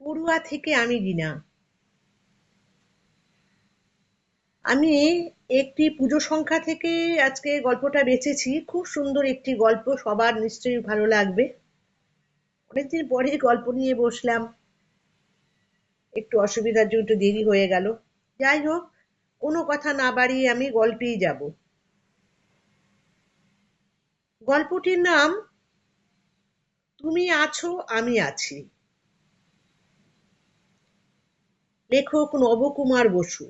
পড়ুয়া থেকে আমি রিনা। আমি একটি পুজো সংখ্যা থেকে আজকে গল্পটা বেঁচেছি। খুব সুন্দর একটি গল্প, সবার নিশ্চয়ই ভালো লাগবে। অনেকদিন পরে গল্প নিয়ে বসলাম, একটু অসুবিধার জন্য একটু দেরি হয়ে গেল। যাই হোক, কোনো কথা না বাড়িয়ে আমি গল্পেই যাব। গল্পটির নাম তুমি আছো আমি আছি। লেখক নবকুমার বসু।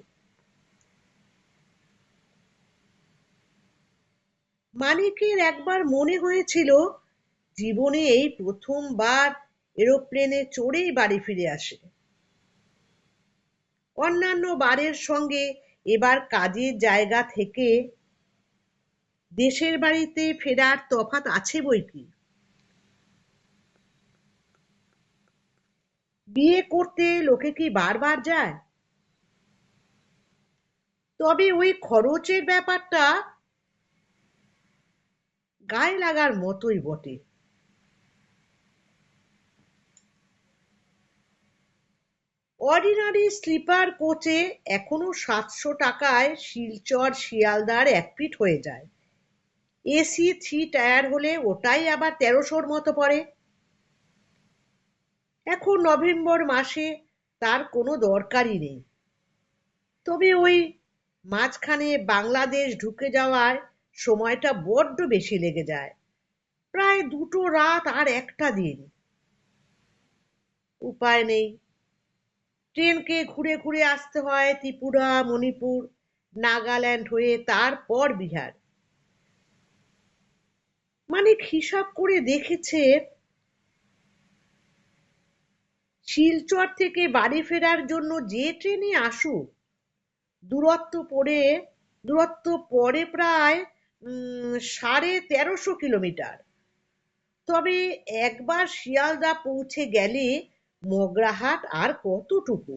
মানিকের একবার মনে হয়েছিল জীবনে এই প্রথমবার এরোপ্লেনে চড়েই বাড়ি ফিরে আসে। অন্যান্য বারের সঙ্গে এবার কাজের জায়গা থেকে দেশের বাড়িতে ফেরার তফাৎ আছে বৈকি। বিয়ে করতে লোকে কি বারবার যায়? তবে ওই খরচের ব্যাপারটা গায়ে লাগার মতোই বটে। অর্ডিনারি স্লিপার কোচে এখনো 700 টাকায় শিলচর শিয়ালদার এক পিঠ হয়ে যায়। এসি 3 টায়ার হলে ওটাই আবার 1300-র মতো পড়ে। এখন নভেম্বর মাসে তার কোনো দরকারই নেই। তবে ওই মাঝখানে বাংলাদেশ ঢুকে যাওয়ার সময়টা বড্ড বেশি লেগে যায়। প্রায় 2টো রাত আর একটা দিন। উপায় নেই, ট্রেনকে ঘুরে ঘুরে আসতে হয় ত্রিপুরা, মণিপুর, নাগাল্যান্ড হয়ে, তারপর বিহার। মানে হিসাব করে দেখেছে, শিলচর থেকে বাড়ি ফেরার জন্য যে ট্রেনে আসুক, দূরত্ব পড়ে দূরত্ব পড়ে প্রায় 1350 কিলোমিটার। তবে একবার শিয়ালদা পৌঁছে গেলে মগরাহাট আর কতটুকু।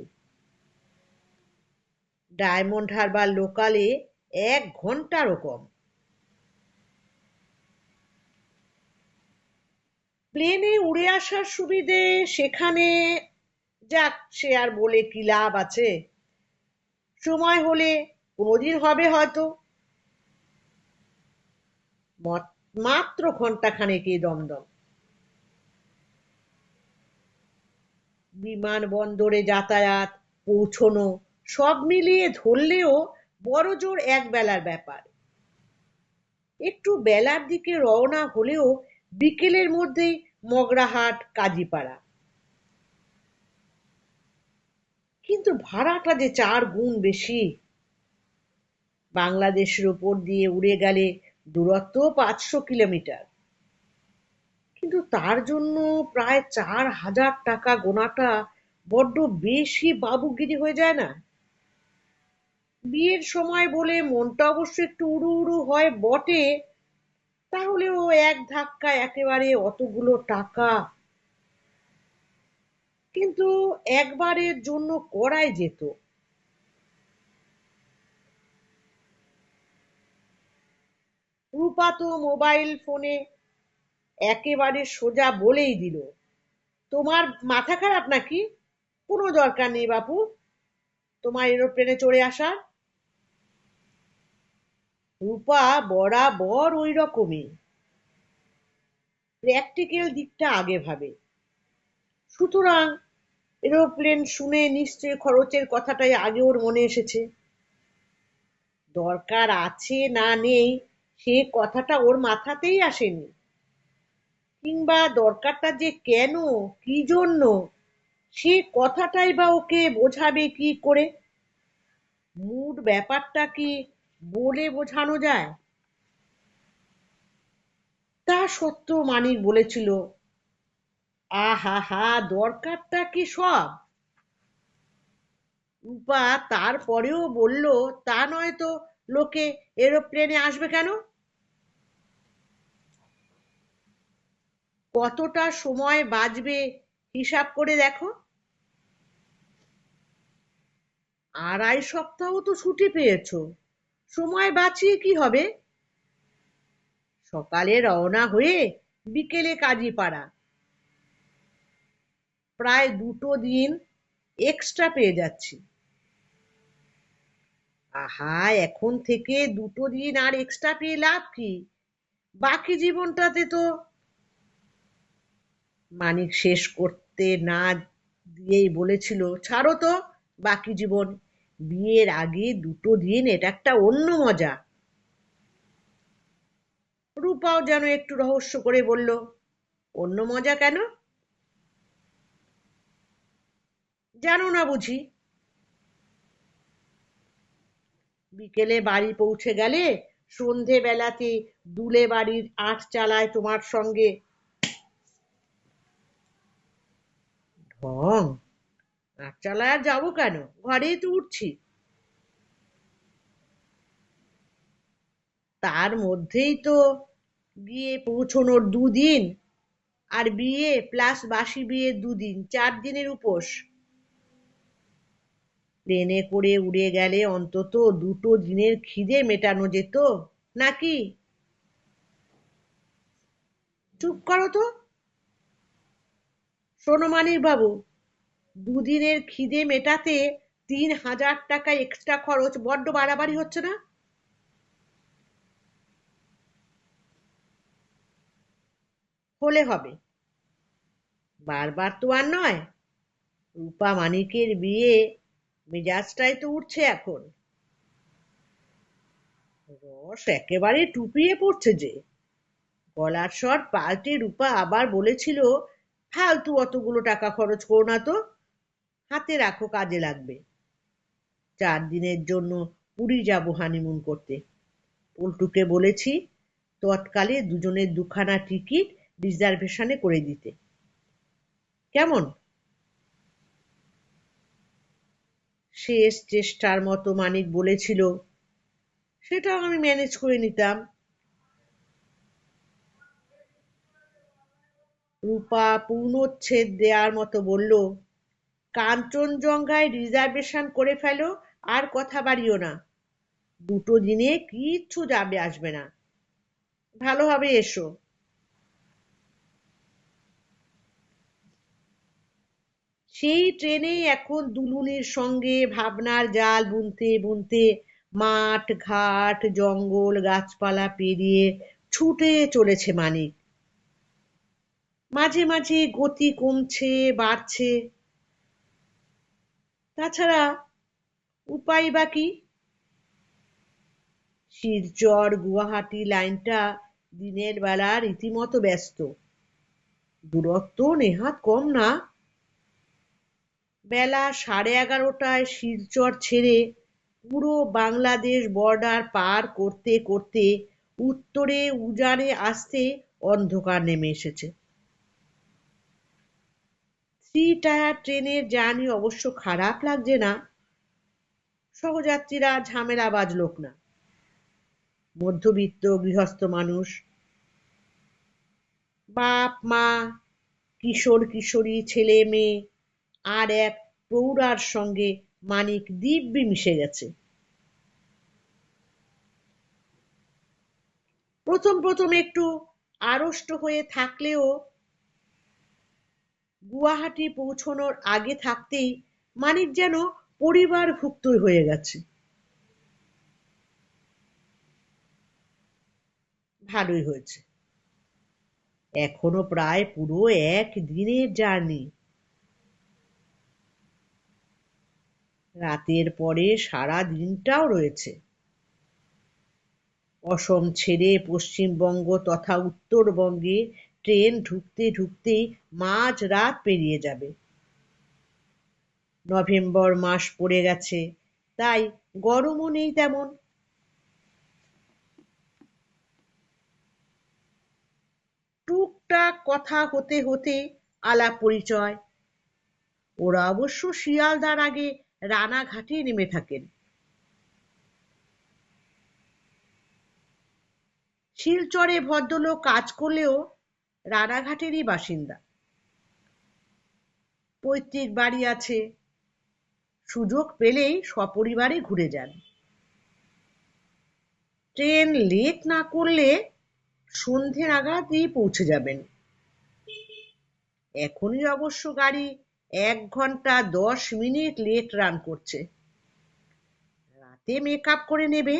ডায়মন্ড হারবার লোকালে 1 ঘন্টারও কম। প্লেনে উড়ে আসার সুবিধে সেখানে, যাক সে আর বলে কি লাভ আছে। সময় হলে কোনোদিন হবে হয়তো। মাত্র ঘন্টাখানেকই দমদম। বিমানবন্দরে যাতায়াত, পৌঁছনো, সব মিলিয়ে ধরলেও বড়জোর এক বেলার ব্যাপার। একটু বেলার দিকে রওনা হলেও বিকেলের মধ্যেই মগরাহাট, কাজীপাড়া। কিন্তু ভাড়াটা যে 4 গুণ বেশি। বাংলাদেশের উপর দিয়ে উড়ে গেলে দূরত্ব 500 কিলোমিটার, কিন্তু তার জন্য প্রায় 4000 টাকা গোনাটা বড্ড বেশি বাবুগিরি হয়ে যায় না? বিয়ের সময় বলে মনটা অবশ্য একটু উড়ু উড়ু হয় বটে, তাহলেও এক ধাক্কায় একেবারে অতগুলো টাকা কিন্তু একবারের জন্য করাই যেত। রূপা তো মোবাইল ফোনে একেবারে সোজা বলেই দিল, তোমার মাথা খারাপ নাকি? কোনো দরকার নেই বাপু তোমার এরোপ্লেনে চড়ে আসার। রূপা বরাবর ওই রকমই, প্র্যাকটিক্যাল দিকটা আগে ভাবে। সুতরাং এরোপ্লেন শুনে নিশ্চয় খরচের কথাটাই আগে ওর মনে এসেছে। দরকার আছে না নেই সে কথাটা ওর মাথাতেই আসেনি। কিংবা দরকারটা যে কেন, কি জন্য, সে কথাটাই বা ওকে বোঝাবে কি করে? মুড ব্যাপারটা কি বলে বোঝানো যায়? তা সত্ত্বেও মানিক বলেছিল, আহা হা, দরকারটা কি সব। রূপা তারপরেও বলল, তা নয় তো লোকে এরোপ্লেনে আসবে কেন? কতটা সময় বাঁচবে হিসাব করে দেখো। 2.5 সপ্তাহ তো ছুটি পেয়েছো, সময় বাঁচিয়ে কি হবে? সকালে রওনা হয়ে বিকেলে কাজীপাড়া, প্রায় 2 দিন এক্সট্রা পেয়ে যাচ্ছি। আহা, এখন থেকে 2 দিন আর এক্সট্রা পেয়ে লাভ কি? বাকি জীবনটাতে তো। মানিক শেষ করতে না দিয়েই বলেছিল, ছাড়ো তো বাকি জীবন, বিয়ের আগে 2 দিন এটা একটা অন্য মজা। রূপাও যেন একটু রহস্য করে বলল, অন্য মজা কেন? জানো না বুঝি? বিকেলে বাড়ি পৌঁছে গেলে সন্ধে বেলাতে দুলে বাড়ির আট চালায় তোমার সঙ্গে ঢং। আট চালায় আর যাবো কেন, ঘরেই তো উঠছি। তার মধ্যেই তো গিয়ে পৌঁছনোর 2 দিন, আর বিয়ে প্লাস বাসি বিয়ে 2 দিন, 4 দিনের উপোস। প্লেনে করে উড়ে গেলে অন্তত 2 দিনের খিদে মেটানো যেত নাকি? চুপ করো তো। শোনো মানিক বাবু, 2 দিনের খিদে মেটাতে 3,000 টাকা এক্সট্রা খরচ বড্ড বাড়াবাড়ি হচ্ছে না? হলে হবে, বারবার তো আর নয়। রূপা মানিকের বিয়ে, মেজাজটাই তো উঠছে এখন। রস একেবারে টুপিয়ে পড়ছে যে। গলার স্বর পাল্টে রূপা আবার বলেছিল, ফালতু অতগুলো টাকা খরচ করো না তো, হাতে রাখো, কাজে লাগবে। 4 দিনের জন্য পুরী যাব হানিমুন করতে। পল্টুকে বলেছি তৎকালে দুজনের 2খানা টিকিট রিজার্ভেশনে করে দিতে। কেমন? শেষ চেষ্টার মতো মানিক বলেছিল, সেটাও আমি ম্যানেজ করে নিতাম। রূপা পূর্ণচ্ছেদ দেওয়ার মতো বলল, কাঞ্চনজঙ্ঘায় রিজার্ভেশন করে ফেলো, আর কথা বাড়িও না। 2 দিনে কিচ্ছু যাবে আসবে না, ভালোভাবে এসো। সেই ট্রেনেই এখন দুলুনির সঙ্গে ভাবনার জাল বুনতে বুনতে মাঠ ঘাট জঙ্গল গাছপালা পেরিয়ে ছুটে চলেছে মানিক। মাঝে মাঝে গতি কমছে বাড়ছে, তাছাড়া উপায় বা কি? শিলচর গুয়াহাটি লাইনটা দিনের বেলা রীতিমতো ব্যস্ত। দূরত্ব নেহাত কম না। বেলা 11:30টায় শিলচর ছেড়ে পুরো বাংলাদেশ বর্ডার পার করতে করতে উত্তরে উজানে আসতে অন্ধকার নেমে এসেছে। 3 টায়ার ট্রেনের জার্নি অবশ্য খারাপ লাগছে না। সহযাত্রীরা ঝামেলাবাজ লোক না, মধ্যবিত্ত গৃহস্থ মানুষ। বাপ মা, কিশোর কিশোরী ছেলে মেয়ে, আর এক প্রৌঢ়ার সঙ্গে মানিক দিব্যি মিশে গেছে। প্রথম প্রথম একটু আড়ষ্ট হয়ে থাকলেও গুয়াহাটি পৌঁছনোর আগে থাকতেই মানিক যেন পরিবারভুক্ত হয়ে গেছে। ভালোই হয়েছে। এখনো প্রায় পুরো 1 দিনের জার্নি। রাতের পরে সারা দিনটাও রয়েছে। অসম ছেড়ে পশ্চিমবঙ্গ তথা উত্তরবঙ্গে ট্রেন ঢুকতে ঢুকতেই মাঝরাত পেরিয়ে যাবে। নভেম্বর মাস পড়ে গেছে, তাই গরমও নেই তেমন। টুকটাক কথা হতে হতে আলাপ পরিচয়। ওরা অবশ্য শিয়ালদার আগে রানাঘাটে নেমে থাকেন। শিলচরে ভদ্রলোক কাজ করলেও রানাঘাটেরই বাসিন্দা। পৈতৃক বাড়ি আছে, সুযোগ পেলেই সপরিবারে ঘুরে যান। ট্রেন লেট না করলে সন্ধে নাগাদই পৌঁছে যাবেন। এখনই অবশ্য গাড়ি 1 ঘন্টা 10 মিনিট লেট রান করছে। রাতে মেকআপ করে নেবে।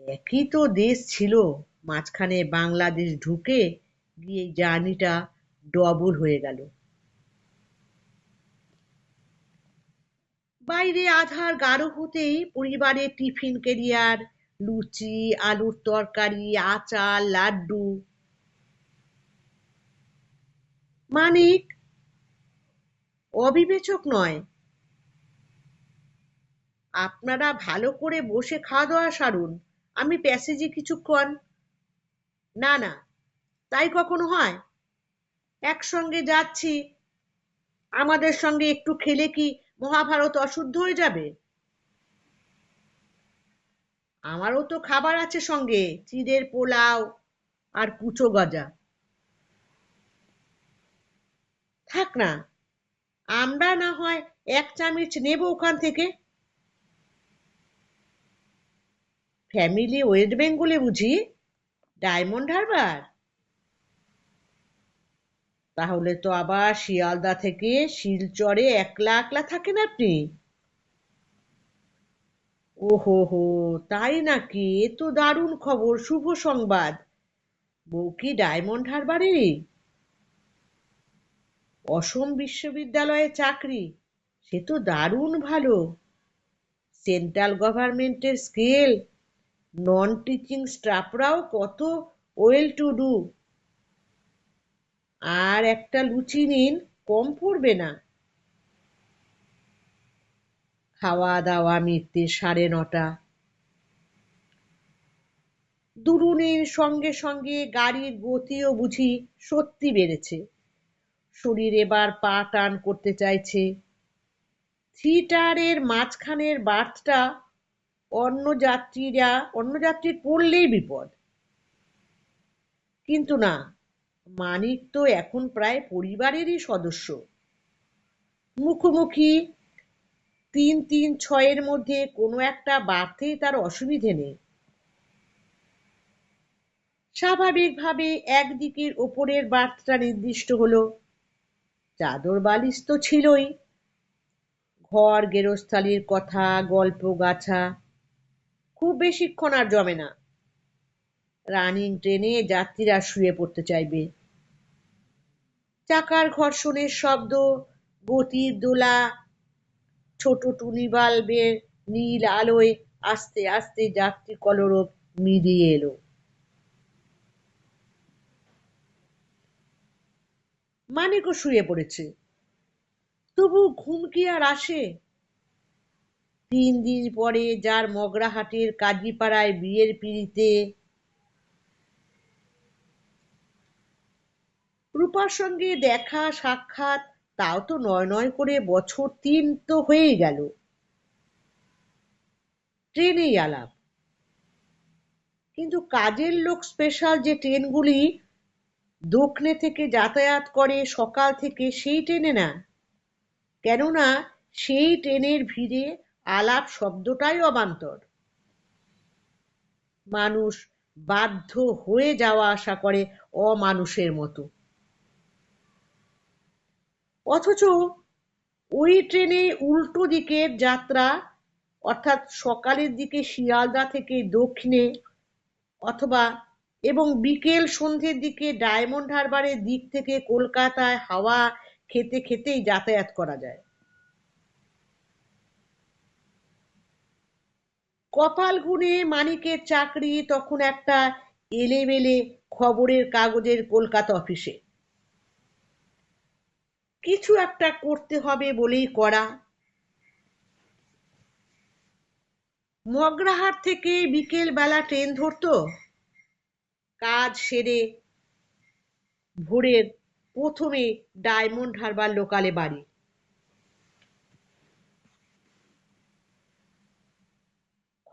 একই তো দেশ ছিল, মাঝখানে বাংলাদেশ ঢুকে গিয়ে জার্নিটা ডবল হয়ে গেল। বাইরে আধার গাঢ় হতেই পরিবারের টিফিন ক্যারিয়ার, লুচি, আলুর তরকারি, আচার, লাড্ডু। মানিক অবিবেচক নয়, আপনারা ভালো করে বসে খাওয়া দাওয়া সারুন, আমি প্যাসেজে কিছুক্ষণ। না না, তাই কখনো হয়? একসঙ্গে যাচ্ছি, আমাদের সঙ্গে একটু খেলে কি মহাভারত অশুদ্ধ হয়ে যাবে? আমারও তো খাবার আছে সঙ্গে, চিড়ের পোলাও আর কুচো গজা। থাক না, আমরা না হয় 1 চামচ নেব ওখান থেকে। ফ্যামিলি ওয়েস্ট বেঙ্গলে বুঝি? ডায়মন্ড হারবার? তাহলে তো আবার শিয়ালদা থেকে শিলচরে একলা একলা থাকেন আপনি? ওহো হো, তাই নাকি? এ তো দারুণ খবর, শুভ সংবাদ। বউ কি ডায়মন্ড হারবারেরই? অসম বিশ্ববিদ্যালয়ে চাকরি? সে তো দারুণ ভালো। সেন্ট্রাল গভর্নমেন্টের স্কেল, নন টিচিং স্টাফরাও কত ওয়েল টু ডু। আর একটা লুচি নিন, কম পড়বে না। খাওয়া দাওয়া মিটতে 9:30। দুরুনির সঙ্গে সঙ্গে গাড়ির গতিও বুঝি সত্যি বেড়েছে। শরীর এবার পা টান করতে চাইছে। থিয়েটারের মাঝখানের বার্থটা অন্য যাত্রীর পড়লেই বিপদ। কিন্তু না, মানিক তো এখন প্রায় পরিবারেরই সদস্য। মুখোমুখি 3-3-6 মধ্যে কোনো একটা বার্থেই তার অসুবিধে নেই। স্বাভাবিকভাবে একদিকের ওপরের বার্থটা নির্দিষ্ট হলো। চাদর বালিশ তো ছিলই, ঘর গেরস্থালির কথা, গল্প গাছা। খুব বেশিক্ষণ আর জমে না। রানিং ট্রেনে যাত্রীরা শুয়ে পড়তে চাইবে। চাকার ঘর্ষণের শব্দ, গতির দোলা, ছোট টুনি বাল্বের নীল আলোয় আস্তে আস্তে যাত্রী কলরব মিলিয়ে এলো। মানিকও শুয়ে পড়েছে, তবু ঘুম কি আর আসে? 3 দিন পরে যার মগরাহাটের কাজীপাড়ায় বিয়ের পিঁড়িতে। রূপার সঙ্গে দেখা সাক্ষাৎ, তাও তো নয় নয় করে বছর 3 তো হয়েই গেল। ট্রেনেই আলাপ। কিন্তু কাজের লোক স্পেশাল যে ট্রেনগুলি দক্ষিণে থেকে যাতায়াত করে সকাল থেকে, সেই ট্রেনে না। কেননা সেই ট্রেনের ভিড়ে আলাপ শব্দটাই অবান্তর। মানুষ বাধ্য হয়ে যাওয়া আসা করে অমানুষের মতো। অথচ ওই ট্রেনে উল্টো দিকের যাত্রা, অর্থাৎ সকালের দিকে শিয়ালদা থেকে দক্ষিণে, অথবা এবং বিকেল সন্ধ্যের দিকে ডায়মন্ড হারবারের দিক থেকে কলকাতায় হাওয়া খেতে খেতেই যাতায়াত করা যায়। কপাল গুনে মানিকের চাকরি তখন একটা এলেবেলে খবরের কাগজের কলকাতা অফিসে। কিছু একটা করতে হবে বলেই করা। মগরাহাট থেকে বিকেল বেলা ট্রেন ধরতো। কাজ সেরে ভোরের প্রথমে ডায়মন্ড হারবার লোকালে বাড়ি।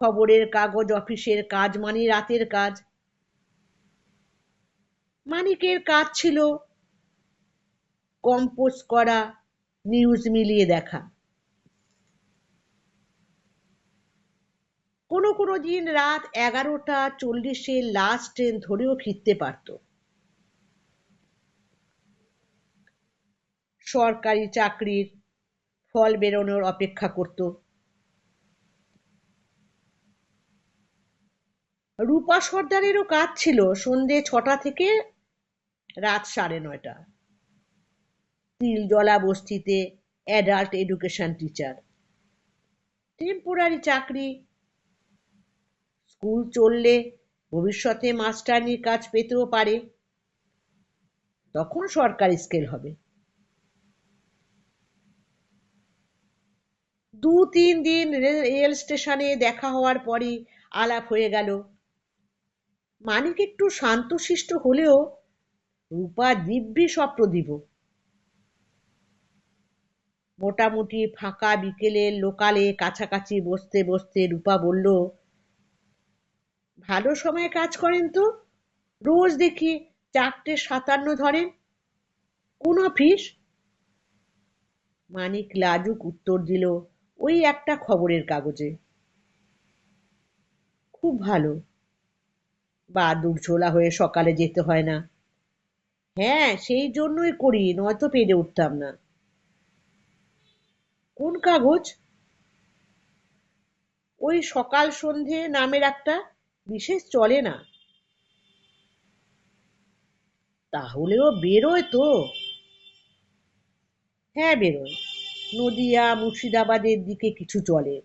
খবরের কাগজ অফিসের কাজ মানে রাতের কাজ। মানিকের কাজ ছিল কম্পোজ করা, নিউজ মিলিয়ে দেখা। কোনো কোনো দিন রাত 11:40 লাস্ট ট্রেন ধরেও ফিরতে পারত। সরকারি চাকরির ফল বেরোনোর অপেক্ষা করত। রূপা সর্দারেরও কাজ ছিল সন্ধে 6টা থেকে রাত 9:30। তিলজলা বস্তিতে অ্যাডাল্ট এডুকেশন টিচার, টেম্পোরারি চাকরি। স্কুল চললে ভবিষ্যতে মাস্টারনির কাজ পেতেও পারে, তখন সরকারি স্কেল হবে। 2-3 দিন রেল স্টেশনে দেখা হওয়ার পরই আলাপ হয়ে গেল। মানিক একটু শান্তশিষ্ট হলেও রূপা দিব্যি সপ্রতিভ। মোটামুটি ফাঁকা বিকেলের লোকালে কাছাকাছি বসতে বসতে রূপা বলল, ভালো সময়ে কাজ করেন তো, রোজ দেখি 4:57 ধরেন, কোন অফিস? মানিক লাজুক উত্তর দিল, ওই একটা খবরের কাগজে। খুব ভালো, বাদুড় ঝোলা হয়ে সকালে যেতে হয় না। হ্যাঁ, সেই জন্যই করি, নয়তো পেরে উঠতাম না। কোন কাগজ? ওই সকাল সন্ধে নামের একটা, বিশেষ চলে না। তাহলেও বেরোয় তো? হ্যাঁ বেরোয়, নদিয়া মুর্শিদাবাদের দিকে কিছু চলে।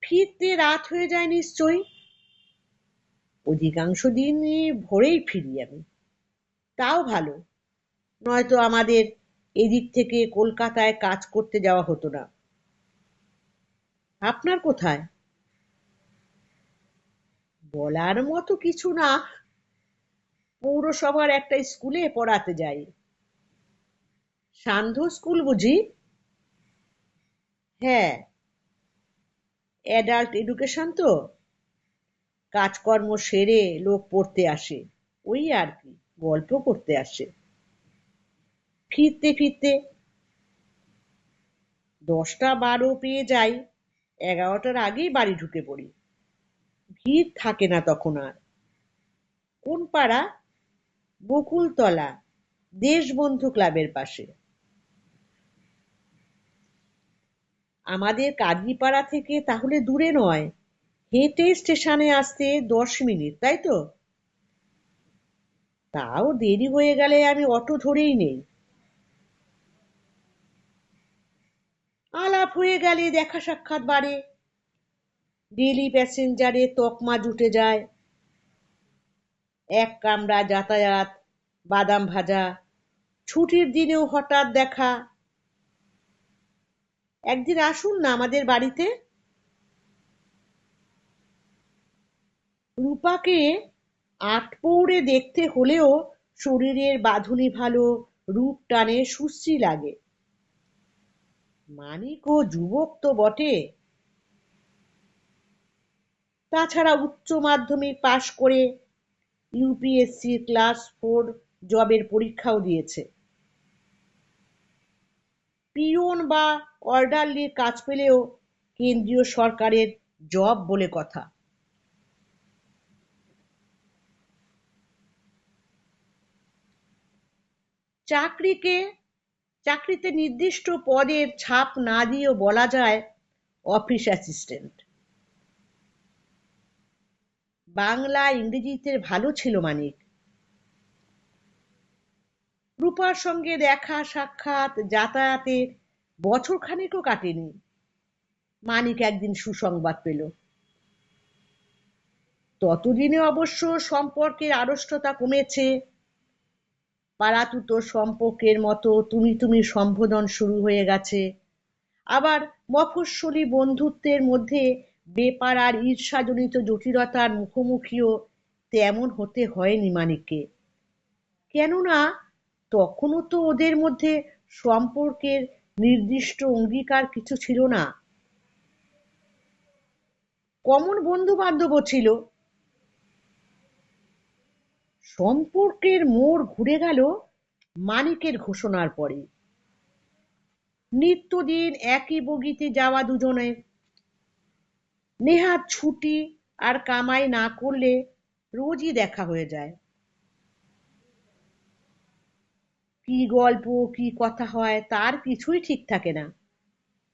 ফিরতে রাত হয়ে যায় নিশ্চয়ই? অধিকাংশ দিনই ভোরেই ফিরি আমি। তাও ভালো, নয়তো আমাদের এদিক থেকে কলকাতায় কাজ করতে যাওয়া হতো না। আপনার কোথায়? বলার মতো কিছু না, পৌরসভার একটা স্কুলে পড়াতে যাই। সান্ধ্য স্কুল বুঝি? হ্যাঁ, অ্যাডাল্ট এডুকেশন তো, কাজকর্ম সেরে লোক পড়তে আসে, ওই আর কি, গল্প করতে আসে। ফিরতে ফিরতে 10টা 12 পেয়ে যাই, 11টার আগেই বাড়ি ঢুকে পড়ি। ভিড় থাকে না তখন আর। কোন পাড়া? বকুলতলা, দেশবন্ধু ক্লাবের পাশে। আমাদের কাজীপাড়া থেকে তাহলে দূরে নয়, হেঁটে স্টেশনে আসতে 10 মিনিট, তাই তো? তাও দেরি হয়ে গেলে আমি অটো ধরেই নেই। আলাপ হয়ে গেলে দেখা সাক্ষাৎ বাড়ে, ডেলি প্যাসেঞ্জারে তকমা জুটে যায়। এক কামরা যাতায়াত, বাদাম ভাজা, ছুটির দিনেও হঠাৎ দেখা। একদিন আসুন না আমাদের বাড়িতে। রূপাকে আটপৌরে দেখতে হলেও শরীরের বাঁধুনি ভালো, রূপ টানে সুশ্রী লাগে। মানিকও যুবক তো বটে, তাছাড়া উচ্চ মাধ্যমিক পাশ করে ইউপিএসসি ক্লাস 4 জবের পরীক্ষাও দিয়েছে। পিয়ন বা অর্ডারলির কাজ পেলেও কেন্দ্রীয় সরকারের জব বলে কথা। চাকরিকে চাকরিতে নির্দিষ্ট পদের ছাপ না দিয়েও বলা যায় অফিস অ্যাসিস্ট্যান্ট। বাংলা ইংরেজিতে ভালো ছিল মানিক। রূপার সঙ্গে দেখা সাক্ষাৎ যাতায়াতের বছরখানেকও কাটেনি, মানিক একদিন সুসংবাদ পেল। ততদিনে অবশ্য সম্পর্কের আড়ষ্টতা কমেছে, পাড়াতুতো সম্পর্কের মতো তুমি তুমি সম্বোধন শুরু হয়ে গেছে। আবার মফস্বলী বন্ধুত্বের মধ্যে বেপাড়ার ঈর্ষাজনিত জটিলতার মুখোমুখিও তেমন হতে হয়নি মানিককে। কেননা তখনও তো ওদের মধ্যে সম্পর্কের নির্দিষ্ট অঙ্গীকার কিছু ছিল না। কমন বন্ধু বান্ধবও ছিল। সম্পর্কের মোড় ঘুরে গেল মানিকের ঘোষণার পরে। নিত্যদিন একই বগিতে যাওয়া দুজনের, নেহাত ছুটি আর কামাই না করলে রোজই দেখা হয়ে যায়। কি গল্প, কি কথা হয় তার কিছুই ঠিক থাকে না।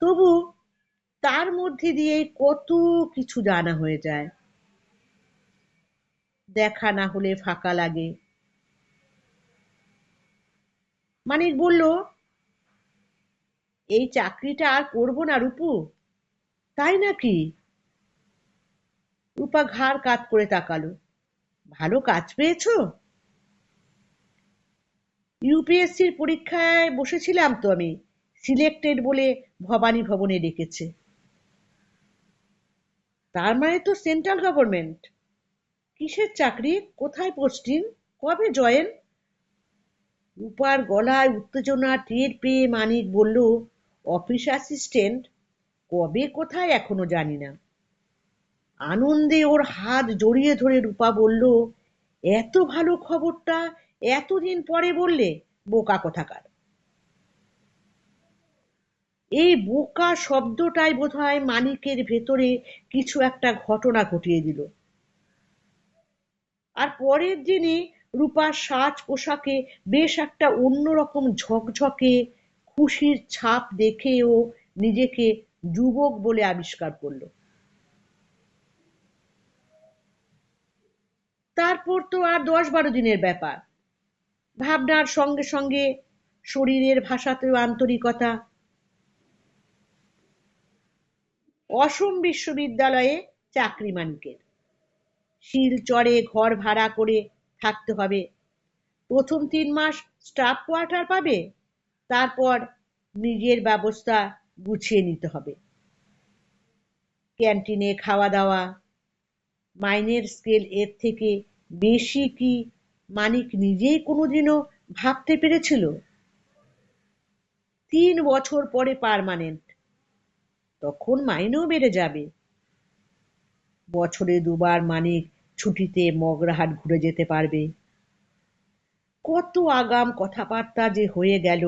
তবু তার মধ্যে দিয়ে কত কিছু জানা হয়ে যায়। দেখা না হলে ফাঁকা লাগে। মানিক বলল, এই চাকরিটা আর করবো না রূপু। তাই নাকি? রূপা ঘাড় কাত করে তাকালো। ভালো কাজ পেয়েছো? ইউপিএসসির পরীক্ষায় বসেছিলাম তো আমি, সিলেক্টেড বলে ভবানী ভবনে ডেকেছে। তার মানে তো সেন্ট্রাল গভর্নমেন্ট। কিসের চাকরি? কোথায় পোস্টিং? কবে জয়েন? রূপার গলায় উত্তেজনা টের পেয়ে মানিক বলল, অফিস অ্যাসিস্ট্যান্ট। কবে কোথায় এখনো জানি না। আনন্দে ওর হাত জড়িয়ে ধরে রূপা বলল, এত ভালো খবরটা এতদিন পরে বললে? বোকা কোথাকার। এই বোকা শব্দটাই বোধহয় মানিকের ভেতরে কিছু একটা ঘটনা ঘটিয়ে দিল। আর পরের দিনই রূপার সাজ পোশাকে বেশ একটা অন্যরকম ঝকঝকে খুশির ছাপ দেখে ও নিজেকে যুবক বলে আবিষ্কার করলো। তারপর তো আর 10-12 দিনের ব্যাপার। ভাবনার সঙ্গে সঙ্গে শরীরের ভাষাতেও আন্তরিকতা। অসম বিশ্ববিদ্যালয়ে চাকরি মানিকের। শিলচরে ঘর ভাড়া করে থাকতে হবে। প্রথম 3 মাস স্টাফ কোয়ার্টার পাবে। তারপর নিজের ব্যবস্থা গুছিয়ে নিতে হবে। ক্যান্টিনে খাওয়া দাওয়া। মাইনের স্কেল এর থেকে বেশি কি মানিক নিজেই কোনোদিনও ভাবতে পেরেছিল? 3 বছর পরে পার্মানেন্ট। তখন মাইনেও বেড়ে যাবে। বছরে 2বার মানিক ছুটিতে মগরাহাট ঘুরে যেতে পারবে। কত আগাম কথাবার্তা যে হয়ে গেল।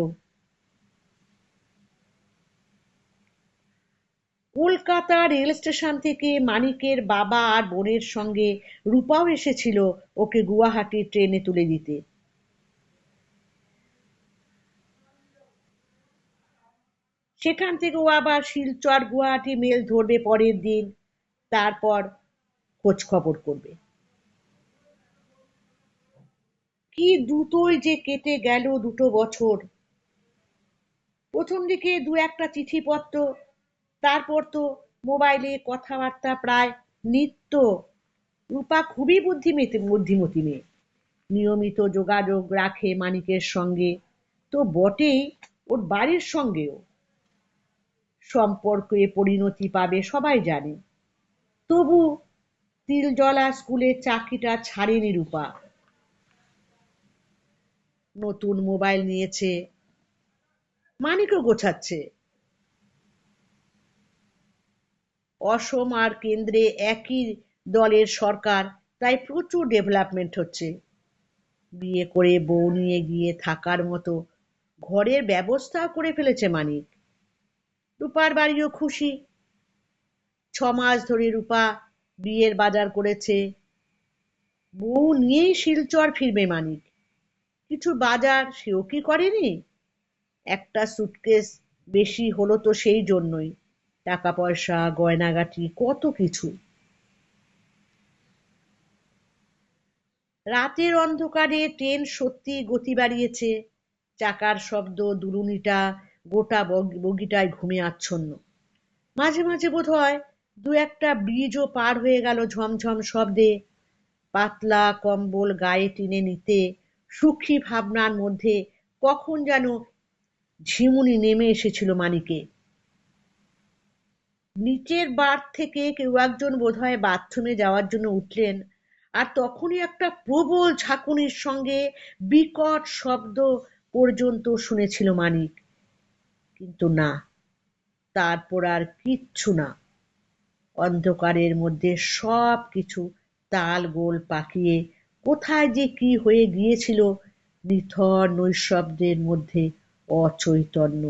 কলকাতা রেল স্টেশন থেকে মানিকের বাবা আর বোনের সঙ্গে রূপাও এসেছিল ওকে গুয়াহাটি ট্রেনে তুলে দিতে। সেখান থেকে ও আবার শিলচর গুয়াহাটি মেল ধরবে পরের দিন। তারপর খোঁজ খবর করবে। কি দ্রুতই যে কেটে গেল 2 বছর। প্রথম দিকে 2-একটা চিঠিপত্র, তারপর তো মোবাইলে কথাবার্তা প্রায় নিত্য। রূপা খুবই বুদ্ধিমতী মেয়ে। নিয়মিত যোগাযোগ রাখে মানিকের সঙ্গে তো বটেই, ওর বাড়ির সঙ্গেও। সম্পর্কে পরিণতি পাবে সবাই জানে। তবু তিলজলা স্কুলের চাকরিটা ছাড়েনি রূপা। নতুন মোবাইল নিয়েছে, মানিকও গোছাচ্ছে। অসম আর কেন্দ্রে একই দলের সরকার, তাই প্রচুর ডেভেলপমেন্ট হচ্ছে। বিয়ে করে বউ নিয়ে গিয়ে থাকার মতো ঘরের ব্যবস্থাও করে ফেলেছে মানিক। রূপার বাড়িও খুশি। 6 মাস ধরে রূপা বিয়ের বাজার করেছে। বউ নিয়েই শিলচর ফিরবে মানিক। কিছু বাজার সেও কি করেনি? একটা সুটকেস বেশি হলো তো সেই জন্যই। টাকা পয়সা, গয়নাগাটি, কত কিছু। রাতের অন্ধকারে ট্রেন সত্যি গতি বাড়িয়েছে। চাকার শব্দ দুলুনিটা গোটা বগিটায় ঘুমে আচ্ছন্ন। মাঝে মাঝে বোধ হয় 2-একটা ব্রিজও পার হয়ে গেল ঝমঝম শব্দে। পাতলা কম্বল গায়ে টেনে নিতে সুখী ভাবনার মধ্যে কখন যেন ঝিমুনি নেমে এসেছিল মানিকে। নিচের বার্থ থেকে কেউ একজন বোধহয় বাথরুমে যাওয়ার জন্য উঠলেন। আর তখনই একটা প্রবল ঝাঁকুনির সঙ্গে বিকট শব্দ পর্যন্ত শুনেছিল মানিক। কিন্তু না, তারপর আর কিচ্ছু না। অন্ধকারের মধ্যে সব কিছু তাল গোল পাকিয়ে কোথায় যে কি হয়ে গিয়েছিল নিথর নৈঃশব্দের মধ্যে অচৈতন্য।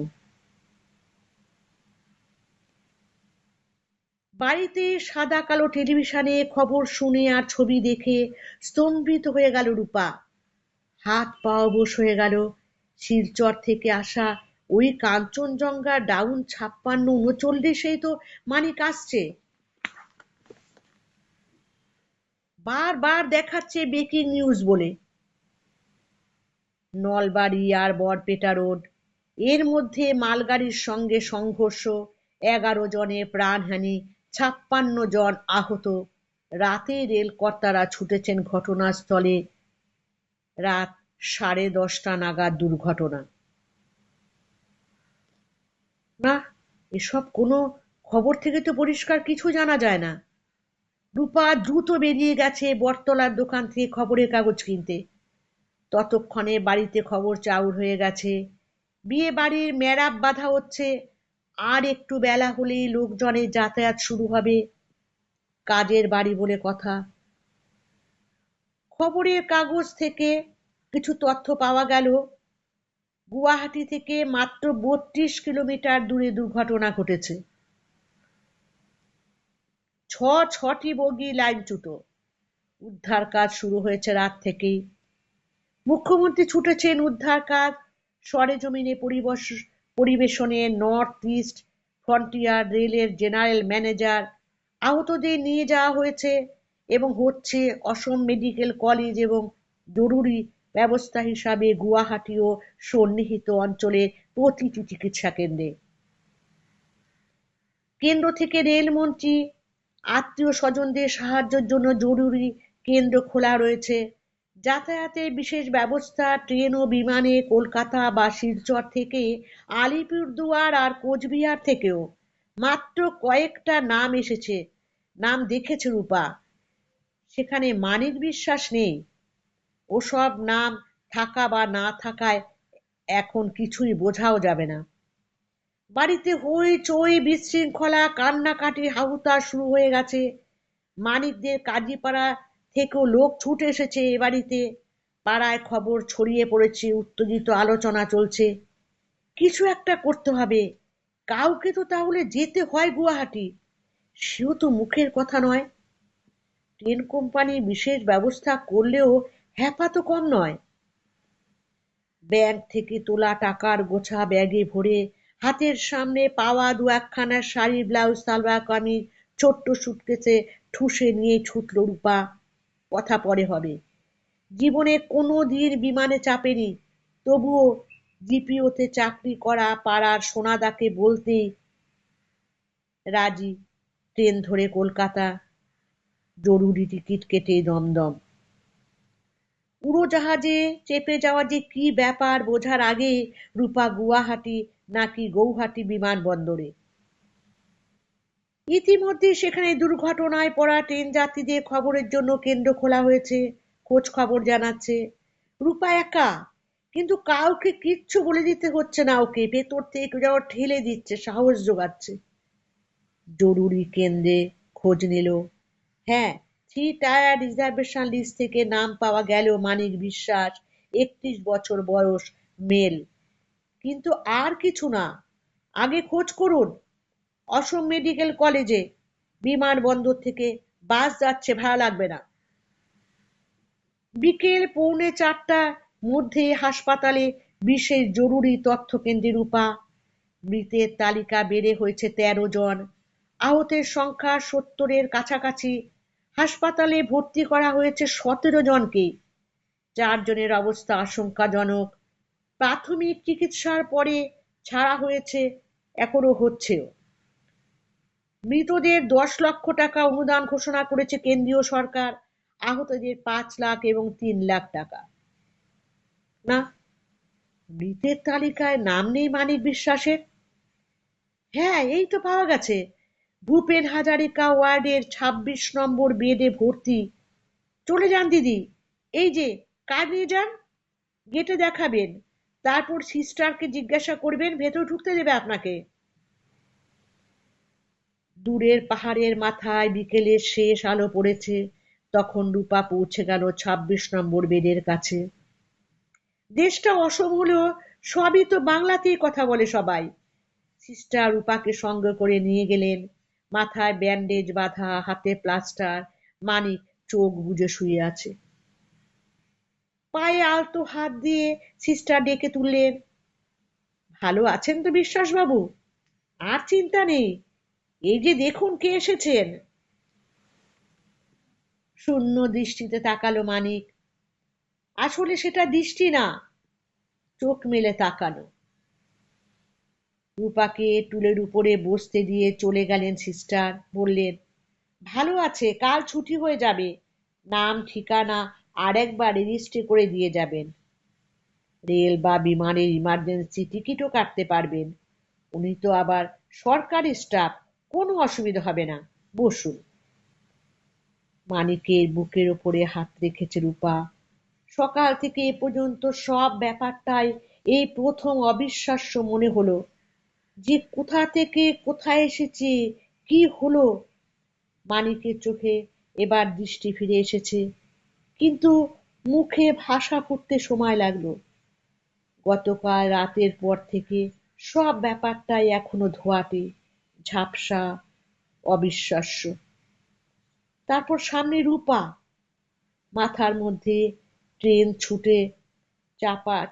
বাড়িতে সাদা কালো টেলিভিশনে খবর শুনে আর ছবি দেখে স্তম্ভিত হয়ে গেল রূপা। হাত পা অবশ হয়ে গেল। শিলচর থেকে আসা ওই কাঞ্চনজঙ্ঘা ডাউন 56-39-এই তো মানিক আসছে। বারবার দেখাচ্ছে ব্রেকিং নিউজ বলে। নলবাড়ি আর বরপেটা রোড, এর মধ্যে মালগাড়ির সঙ্গে সংঘর্ষ, 11 জনের প্রাণহানি, 56 জন আহত। রাতে রেলকর্তারা ছুটেছেন ঘটনাস্থলে। রাত 10:30 নাগাদ দুর্ঘটনা। না, এসব কোনো খবর থেকে তো পরিষ্কার কিছু জানা যায় না। রূপা দ্রুত বেরিয়ে গেছে বটতলার দোকান থেকে খবরের কাগজ কিনতে। ততক্ষণে বাড়িতে খবর চাউর হয়ে গেছে। বিয়ে বাড়ির মেরাপ বাঁধা হচ্ছে। আর একটু বেলা হলেই লোকজনের যাতায়াত শুরু হবে। কাজের বাড়ি বলে কথা। খবরের কাগজ থেকে কিছু তথ্য পাওয়া গেল। গুয়াহাটি থেকে মাত্র 32 কিলোমিটার দূরে দুর্ঘটনা ঘটেছে। ছটি বগি লাইনচ্যুত। উদ্ধার কাজ শুরু হয়েছে রাত থেকেই। মুখ্যমন্ত্রী ছুটেছেন উদ্ধার কাজ। সরেজমিনে পরিবেশনে নর্থ ইস্ট ফ্রন্টিয়ার রেলের জেনারেল ম্যানেজার। আহতদের নিয়ে যাওয়া হয়েছে এবং হচ্ছে অসম মেডিকেল কলেজ এবং জরুরি ব্যবস্থা হিসাবে গুয়াহাটি ও সন্নিহিত অঞ্চলের প্রতিটি চিকিৎসা কেন্দ্রে। কেন্দ্র থেকে রেলমন্ত্রী আত্মীয় স্বজনদের সাহায্যের জন্য জরুরি কেন্দ্র খোলা রয়েছে। যাতায়াতের বিশেষ ব্যবস্থা ট্রেন ও বিমানে কলকাতা বা শিলচর থেকে, আলিপুরদুয়ার আর কোচবিহার থেকেও। মাত্র কয়েকটা নাম এসেছে, নাম দেখেছে রূপা। সেখানে মানিক বিশ্বাস নেই। ওসব নাম থাকা বা না থাকায় এখন কিছুই বোঝাও যাবে না। বাড়িতে হইচই, বিশৃঙ্খলা, কান্নাকাটি, হাহুতাশ শুরু হয়ে গেছে। মানিকদের কাজীপাড়া থেকেও লোক ছুটে এসেছে এ বাড়িতে। পাড়ায় খবর ছড়িয়ে পড়েছে, উত্তেজিত আলোচনা চলছে। কিছু একটা করতে হবে। কাউকে তো তাহলে যেতে হয় গুয়াহাটি। সেও তো মুখের কথা নয়। ট্রেন কোম্পানি বিশেষ ব্যবস্থা করলেও হ্যাপা তো কম নয়। ব্যাংক থেকে তোলা টাকার গোছা ব্যাগে ভরে, হাতের সামনে পাওয়া 2-1খানা শাড়ি, ব্লাউজ, সালোয়ার কামিজ ছোট্ট সুটকেসে ঠুসে নিয়ে ছুটল রূপা। কথা পরে হবে। জীবনে কোনো দিন বিমানে চাপেনি, তবুও জিপিওতে চাকরি করা পাড়ার সোনাদাকে বলতেই রাজি। ট্রেন ধরে কলকাতা, জরুরি টিকিট কেটে দমদম। উড়োজাহাজে চেপে যাওয়া যে কি ব্যাপার বোঝার আগে রূপা গুয়াহাটি নাকি গৌহাটি বিমানবন্দরে। ইতিমধ্যে সেখানে দুর্ঘটনায় পড়া ট্রেন যাত্রীদের খবরের জন্য কেন্দ্র খোলা হয়েছে। খোঁজ খবর জানাচ্ছে। রূপা একা, কিন্তু কাউকে কিচ্ছু বলে দিতে হচ্ছে না ওকে। ভেতর থেকে কেউ যেন ঠেলে দিচ্ছে, সাহস যোগাচ্ছে। জরুরি কেন্দ্রে খোঁজ নিল। হ্যাঁ, 3 টায়ার রিজার্ভেশন লিস্ট থেকে নাম পাওয়া গেল মানিক বিশ্বাস, 31 বছর বয়স, মেল। কিন্তু আর কিছু না। আগে খোঁজ করুন অসম মেডিকেল কলেজে। বিমানবন্দর থেকে বাস যাচ্ছে, ভাড়া লাগবে না। বিকেল 3:45 মধ্যে হাসপাতালে বিশেষ জরুরি তথ্য কেন্দ্রে রূপা। মৃতের তালিকা বেড়ে হয়েছে 13 জন। আহতের সংখ্যা 70-এর কাছাকাছি। হাসপাতালে ভর্তি করা হয়েছে 17 জনকে। 4 জনের অবস্থা আশঙ্কাজনক। প্রাথমিক চিকিৎসার পরে ছাড়া হয়েছে, এখনো হচ্ছেও। মৃতদের 10 লক্ষ টাকা অনুদান ঘোষণা করেছে কেন্দ্রীয় সরকার। আহতদের 5 লাখ এবং 3 লাখ টাকা। না, মৃতের তালিকায় নাম নেই মানিক বিশ্বাসের। হ্যাঁ, এই তো পাওয়া গেছে। ভূপেন হাজারিকা ওয়ার্ডের 26 নম্বর বেডে ভর্তি। চলে যান দিদি, এই যে কার্ড নিয়ে যান, গেটে দেখাবেন, তারপর সিস্টারকে জিজ্ঞাসা করবেন, ভেতর ঢুকতে দেবে আপনাকে। দূরের পাহাড়ের মাথায় বিকেলের শেষ আলো পড়েছে। তখন রূপা পৌঁছে গেল 26 নম্বর বেডের কাছে। দেশটা অসম হলেও সবই তো বাংলাতেই কথা বলে সবাই। সিস্টার রূপাকে সঙ্গে করে নিয়ে গেলেন। মাথায় ব্যান্ডেজ বাঁধা, হাতে প্লাস্টার। মানিক চোখ বুজে শুয়ে আছে। পায়ে আলতো হাত দিয়ে সিস্টার ডেকে তুললেন। ভালো আছেন তো বিশ্বাস বাবু? আর চিন্তা নেই, এই যে দেখুন কে এসেছেন। শূন্য দৃষ্টিতে তাকালো মানিক। আসলে সেটা দৃষ্টি না, চোখ মেলে তাকানো। রূপাকে টুলের উপরে বসতে দিয়ে চলে গেলেন সিস্টার। বললেন, ভালো আছে, কাল ছুটি হয়ে যাবে। নাম ঠিকানা আর একবার রেজিস্ট্রি করে দিয়ে যাবেন। রেল বা বিমানের ইমার্জেন্সি টিকিটও কাটতে পারবেন। উনি তো আবার সরকারি স্টাফ, কোনো অসুবিধা হবে না। বসুন। মানিকের বুকের ওপরে হাত রেখেছে রূপা। সকাল থেকে এ পর্যন্ত সব ব্যাপারটাই এই প্রথম অবিশ্বাস্য মনে হলো, যে কোথা থেকে কোথায় এসেছে, কি হলো। মানিকের চোখে এবার দৃষ্টি ফিরে এসেছে, কিন্তু মুখে ভাষা ফুটতে সময় লাগলো। গতকাল রাতের পর থেকে সব ব্যাপারটাই এখনো ধোঁয়াটে, ঝাপসা, অবিশ্বাস্য। তারপর সামনে রূপা, মাথার মধ্যে ট্রেন ছুটে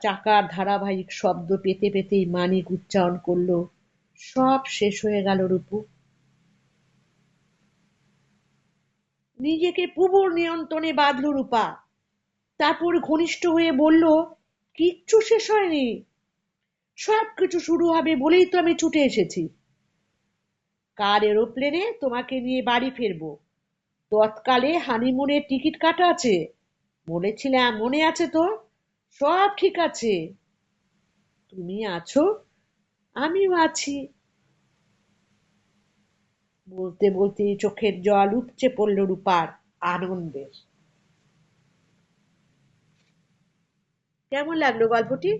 চাকার ধারাবাহিক শব্দ পেতে পেতেই মানিক উচ্চারণ করলো, সব শেষ হয়ে গেল রূপু। নিজেকে প্রবল নিয়ন্ত্রণে বাঁধল রূপা। তারপর ঘনিষ্ঠ হয়ে বলল, কিচ্ছু শেষ হয়নি, সবকিছু শুরু হবে বলেই তো আমি ছুটে এসেছি। কার এরোপ্লেনে তোমাকে নিয়ে বাড়ি ফিরবো। তৎকালে হানিমুনের টিকিট কাটা আছে, বলেছিলাম, মনে আছে তো? সব ঠিক আছে। তুমি আছো, আমিও আছি। বলতে বলতে চোখের জল উপচে পড়ল রূপার আনন্দের। কেমন লাগলো গল্পটি?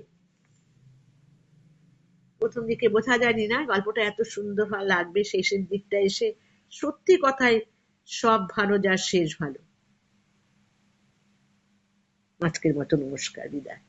প্রথম দিকে বোঝা যায়নি না গল্পটা এত সুন্দর লাগবে শেষের দিকটা এসে। সত্যি কথাই, সব ভালো যার শেষ ভালো। আজকের মতো নমস্কার, বিদায়।